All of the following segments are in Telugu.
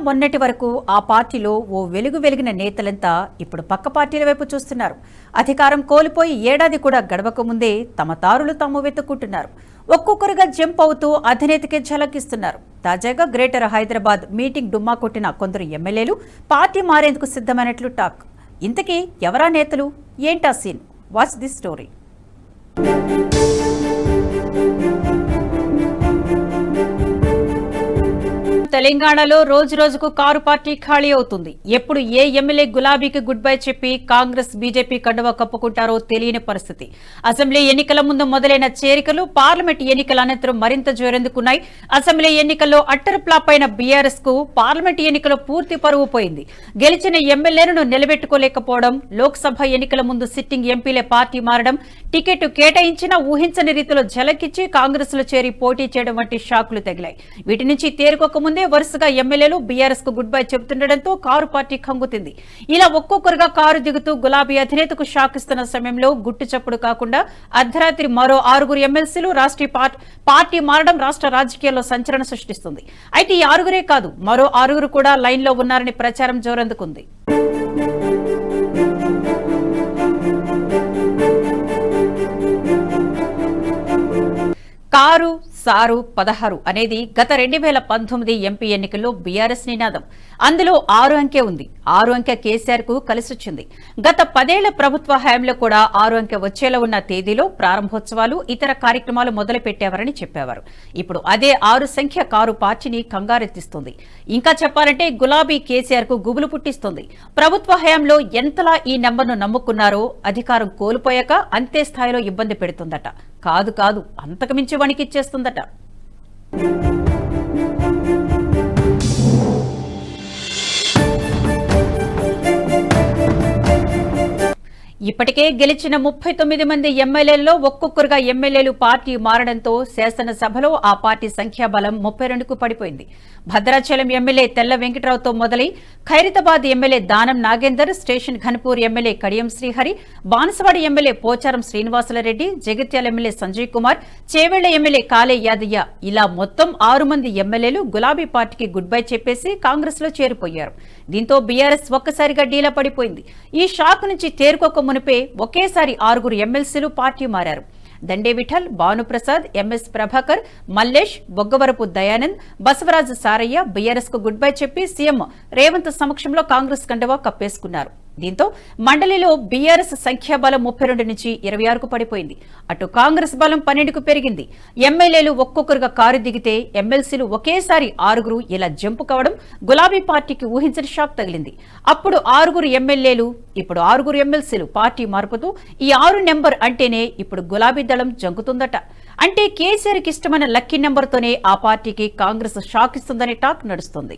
మొన్నటి వరకు ఆ పార్టీలో ఓ వెలిగిన నేతలంతా ఇప్పుడు పక్క పార్టీల వైపు చూస్తున్నారు. అధికారం కోల్పోయి ఏడాది కూడా గడవక ముందే తమ దారులు తాము వెతుక్కుంటున్నారు. ఒక్కొక్కరుగా జంప్ అవుతూ అధినేతకే ఝలకిస్తున్నారు. తాజాగా గ్రేటర్ హైదరాబాద్ మీటింగ్ డుమ్మా కొట్టిన కొందరు ఎమ్మెల్యేలు పార్టీ మారేందుకు సిద్ధమైనట్లు టాక్. ఇంతకీ ఎవరా నేతలు, ఏంటా సీన్? Watch this story. తెలంగాణలో రోజు రోజుకు కారు పార్టీ ఖాళీ అవుతుంది. ఎప్పుడు ఏ ఎమ్మెల్యే గులాబీకి గుడ్ బై చెప్పి కాంగ్రెస్ బీజేపీ కండువా కప్పుకుంటారో తెలియని పరిస్థితి. అసెంబ్లీ ఎన్నికల ముందు మొదలైన చేరికలు పార్లమెంట్ ఎన్నికల అనంతరం మరింత జోరెందుకున్నాయి. అసెంబ్లీ ఎన్నికల్లో అట్టర్ ఫ్లాప్ అయిన బీఆర్ఎస్ కు పార్లమెంట్ ఎన్నికలో పూర్తి పరువు పోయింది. గెలిచిన ఎమ్మెల్యేలను నిలబెట్టుకోలేకపోవడం, లోక్సభ ఎన్నికల ముందు సిట్టింగ్ ఎంపీలే పార్టీ మారడం, టికెట్ కేటాయించినా ఊహించని రీతిలో ఝలకిచ్చి కాంగ్రెస్ లో చేరి పోటీ చేయడం వంటి షాకులు తగిలాయి. వీటి నుంచి తేరుకోక ముందే వరుసగా ఎమ్మెల్యేలు బీఆర్ఎస్ కు గుడ్ బై చెబుతుండటంతో కారు పార్టీ కంగుతింది. ఇలా ఒక్కొక్కరుగా కారు దిగుతూ గులాబీ అధినేతకు షాక్ ఇస్తున్న సమయంలో గుట్టు చప్పుడు కాకుండా అర్ధరాత్రి మరో 6 ఎమ్మెల్సీలు పార్టీ మారడం రాష్ట్ర రాజకీయాల్లో సంచలనం సృష్టిస్తుంది. అయితే ఈ 6 కాదు, మరో 6 కూడా లైన్ లో ఉన్నారని ప్రచారం జోరందుకుంది. కారు సారు 16 అనేది గత 2019 ఎంపీ ఎన్నికల్లో బీఆర్ఎస్ నినాదం. అందులో 6 అంకె ఉంది. 6 అంకె కేసీఆర్ కు కలిసొచ్చింది. గత 10 ఏళ్ల ప్రభుత్వ హయాంలో కూడా 6 అంకె వచ్చేలా ఉన్న తేదీలో ప్రారంభోత్సవాలు, ఇతర కార్యక్రమాలు మొదలు పెట్టేవారని చెప్పేవారు. ఇప్పుడు అదే 6 సంఖ్య కారు పార్టీని కంగారెత్తిస్తుంది. ఇంకా చెప్పాలంటే గులాబీ కేసీఆర్ కు గుబులు పుట్టిస్తుంది. ప్రభుత్వ హయాంలో ఎంతలా ఈ నెంబర్ను నమ్ముకున్నారో అధికారం కోల్పోయాక అంతే స్థాయిలో ఇబ్బంది పెడుతుందట. కాదు అంతకుమించి వణికిచ్చేస్తుందట. ఇప్పటికే గెలిచిన 39 మంది ఎమ్మెల్యేల్లో ఒక్కొక్కరుగా ఎమ్మెల్యేలు పార్టీ మారడంతో శాసనసభలో ఆ పార్టీ సంఖ్యాబలం 32కు పడిపోయింది. భద్రాచలం ఎమ్మెల్యే తెల్ల వెంకటరావుతో మొదలై Khairatabad MLA Danam Nagender, station Ghanpur MLA Kadiyam Srihari, Banswada MLA Pocharam Srinivasulu Reddy, Jagtial MLA Sanjay Kumar, Chevella MLA కాలే యాదయ్య, ఇలా మొత్తం 6 మంది ఎమ్మెల్యేలు గులాబీ పార్టీకి గుడ్ బై చెప్పేసి కాంగ్రెస్ లో చేరిపోయారు. దీంతో బీఆర్ఎస్ ఒక్కసారిగా డీలా పడిపోయింది. ఈ షాక్ నుంచి తేరుకోక మునిపే ఒకేసారి 6 ఎమ్మెల్సీలు పార్టీ మారారు. దండే విఠల్, భానుప్రసాద్, ఎంఎస్ ప్రభాకర్, మల్లేష్, బొగ్గవరపు దయానంద్, బసవరాజు సారయ్య బీఆర్ఎస్ కు గుడ్ బై చెప్పి సీఎం రేవంత్ సమక్షంలో కాంగ్రెస్ కండువా కప్పేసుకున్నారు. దీంతో మండలిలో బీఆర్ఎస్ సంఖ్యాబలం 32 నుంచి 26కు పడిపోయింది. అటు కాంగ్రెస్ బలం 12కు పెరిగింది. ఎమ్మెల్యేలు ఒక్కొక్కరుగా కారు దిగితే ఎమ్మెల్సీలు ఒకేసారి 6 ఇలా జంపు కావడం గులాబీ పార్టీకి ఊహించని షాక్ తగిలింది. అప్పుడు 6 ఎమ్మెల్యేలు, ఇప్పుడు 6 ఎమ్మెల్సీలు పార్టీ మార్పుతూ ఈ 6 నెంబర్ అంటేనే ఇప్పుడు గులాబీ దళం జంకుతుందట. అంటే కేసీఆర్కి ఇష్టమైన లక్కీ నెంబర్తోనే ఆ పార్టీకి కాంగ్రెస్ షాక్ ఇస్తుందనే టాక్ నడుస్తుంది.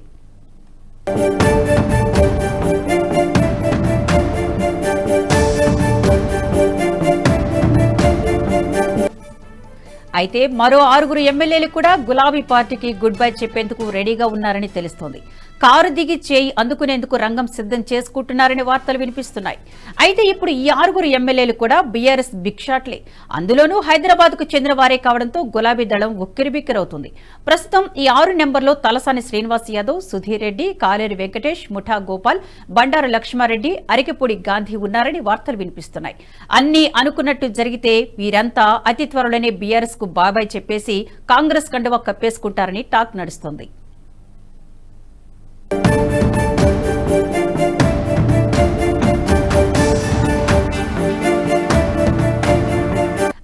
అయితే మరో 6 ఎమ్మెల్యేలు కూడా గులాబీ పార్టీకి గుడ్ బై చెప్పేందుకు రెడీగా ఉన్నారని తెలుస్తోంది. కారు దిగి చేయి అందుకునేందుకు రంగం సిద్ధం చేసుకుంటున్నారని వార్తలు వినిపిస్తున్నాయి. అయితే ఇప్పుడు ఈ 6 ఎమ్మెల్యేలు కూడా బీఆర్ఎస్ బిగ్ షాట్లే. అందులోనూ హైదరాబాద్ కు చెందిన వారే కావడంతో గులాబీ దళం ఉక్కిరిబిక్కిరవుతుంది. ప్రస్తుతం ఈ 6 నెంబర్లో తలసాని శ్రీనివాస్ యాదవ్, సుధీర్ రెడ్డి, కాలేరు వెంకటేష్, ముఠా గోపాల్, బండారు లక్ష్మారెడ్డి, అరికెపూడి గాంధీ ఉన్నారని వార్తలు వినిపిస్తున్నాయి. అన్నీ అనుకున్నట్టు జరిగితే వీరంతా అతి త్వరలోనే బీఆర్ఎస్ కు బాబాయ్ చెప్పేసి కాంగ్రెస్ కండువా కప్పేసుకుంటారని టాక్ నడుస్తోంది.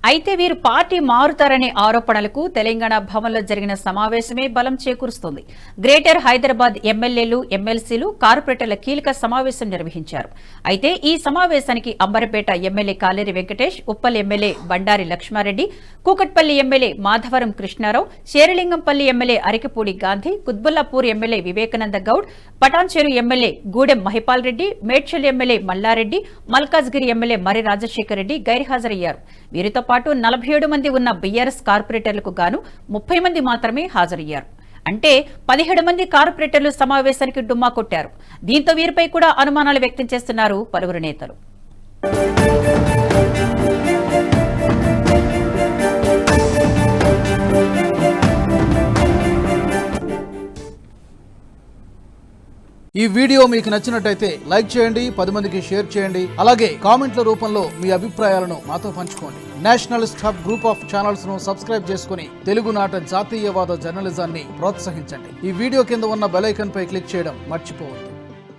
అయితే వీరు పార్టీ మారుతారనే ఆరోపణలకు తెలంగాణ భవన్లో జరిగిన సమావేశమే బలం చేకూరుస్తోంది. గ్రేటర్ హైదరాబాద్ ఎమ్మెల్యేలు, ఎమ్మెల్సీలు, కార్పొరేటర్ల కీలక సమావేశం నిర్వహించారు. అయితే ఈ సమావేశానికి Amberpet MLA Kaleru Venkatesh, Uppal MLA Bandari Laxma Reddy, Kukatpally MLA Madhavaram Krishna Rao, Serilingampally MLA Arekapudi Gandhi, Quthbullapur MLA Vivekananda Goud, Patancheru MLA Gudem Mahipal Reddy, Medchal MLA Malla Reddy, Malkajgiri MLA Marri Rajasekhar Reddy గైర్హాజరయ్యారు. వీరితో పాటు 47 మంది ఉన్న బీఆర్ఎస్ కార్పొరేటర్లకు గాను 30 మంది మాత్రమే హాజరయ్యారు. అంటే 17 మంది కార్పొరేటర్లు సమావేశానికి డుమ్మా కొట్టారు. దీంతో వీరిపై కూడా అనుమానాలు వ్యక్తం చేస్తున్నారు పలువురు నేతలు. ఈ వీడియో మీకు నచ్చినట్టయితే లైక్ చేయండి, 10 మందికి షేర్ చేయండి. అలాగే కామెంట్ల రూపంలో మీ అభిప్రాయాలను మాతో పంచుకోండి. Nationalist hub group of channels ను సబ్స్క్రైబ్ చేసుకుని తెలుగునాట జాతీయవాద జర్నలిజాన్ని ప్రోత్సహించండి. ఈ వీడియో కింద ఉన్న బెల్ ఐకాన్ పై క్లిక్ చేయడం మర్చిపోవద్దు.